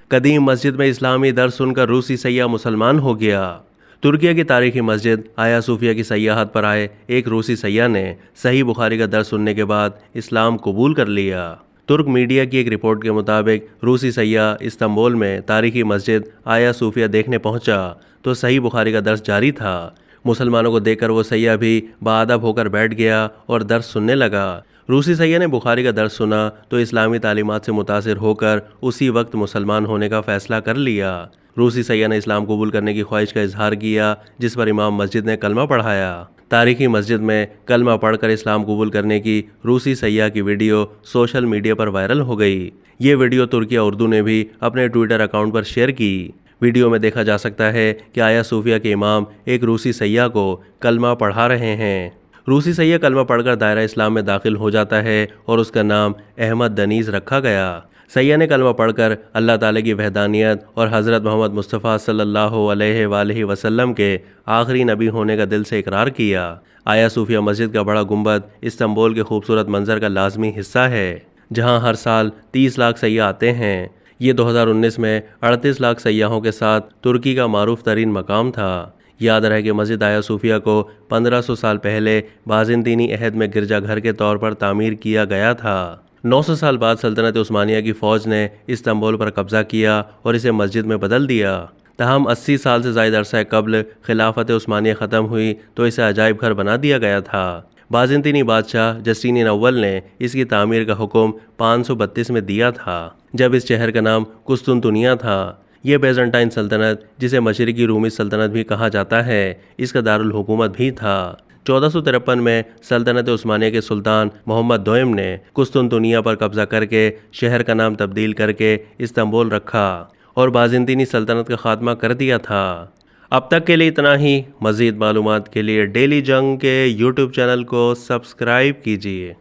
قدیم مسجد میں اسلامی درس سن کر روسی سیاح مسلمان ہو گیا۔ ترکیہ کی تاریخی مسجد آیا صوفیہ کی سیاحت پر آئے ایک روسی سیاح نے صحیح بخاری کا درس سننے کے بعد اسلام قبول کر لیا۔ ترک میڈیا کی ایک رپورٹ کے مطابق روسی سیاح استنبول میں تاریخی مسجد آیا صوفیہ دیکھنے پہنچا تو صحیح بخاری کا درس جاری تھا۔ مسلمانوں کو دیکھ کر وہ سیاح بھی باادب ہو کر بیٹھ گیا اور درس سننے لگا۔ روسی سیاح نے بخاری کا درس سنا تو اسلامی تعلیمات سے متاثر ہو کر اسی وقت مسلمان ہونے کا فیصلہ کر لیا۔ روسی سیاح نے اسلام قبول کرنے کی خواہش کا اظہار کیا، جس پر امام مسجد نے کلمہ پڑھایا۔ تاریخی مسجد میں کلمہ پڑھ کر اسلام قبول کرنے کی روسی سیاح کی ویڈیو سوشل میڈیا پر وائرل ہو گئی۔ یہ ویڈیو ترکیہ اردو نے بھی اپنے ٹویٹر اکاؤنٹ پر شیئر کی۔ ویڈیو میں دیکھا جا سکتا ہے کہ آیا صوفیہ کے امام ایک روسی سیاح کو کلمہ پڑھا رہے ہیں۔ روسی سیاح کلمہ پڑھ کر دائرہ اسلام میں داخل ہو جاتا ہے اور اس کا نام احمد دنیز رکھا گیا۔ سیاح نے کلمہ پڑھ کر اللہ تعالیٰ کی وحدانیت اور حضرت محمد مصطفیٰ صلی اللہ علیہ وآلہ وسلم کے آخری نبی ہونے کا دل سے اقرار کیا۔ آیا صوفیہ مسجد کا بڑا گنبد استنبول کے خوبصورت منظر کا لازمی حصہ ہے، جہاں ہر سال 30 لاکھ سیاح آتے ہیں۔ یہ 2019 میں 38 لاکھ سیاحوں کے ساتھ ترکی کا معروف ترین مقام تھا۔ یاد رہے کہ مسجد آیا صوفیہ کو 1500 سال پہلے بازنطینی عہد میں گرجا گھر کے طور پر تعمیر کیا گیا تھا۔ 900 سال بعد سلطنت عثمانیہ کی فوج نے استنبول پر قبضہ کیا اور اسے مسجد میں بدل دیا۔ تاہم 80 سال سے زائد عرصہ قبل خلافت عثمانیہ ختم ہوئی تو اسے عجائب گھر بنا دیا گیا تھا۔ بازنطینی بادشاہ جسٹینین اول نے اس کی تعمیر کا حکم 532 میں دیا تھا، جب اس شہر کا نام قسطنطنیہ تھا۔ یہ بیزنٹائن سلطنت، جسے مشرقی رومی سلطنت بھی کہا جاتا ہے، اس کا دارالحکومت بھی تھا۔ 1453 میں سلطنت عثمانیہ کے سلطان محمد دوئم نے قسطنطنیہ پر قبضہ کر کے شہر کا نام تبدیل کر کے استنبول رکھا اور بازنطینی سلطنت کا خاتمہ کر دیا تھا۔ اب تک کے لیے اتنا ہی۔ مزید معلومات کے لیے ڈیلی جنگ کے یوٹیوب چینل کو سبسکرائب کیجیے۔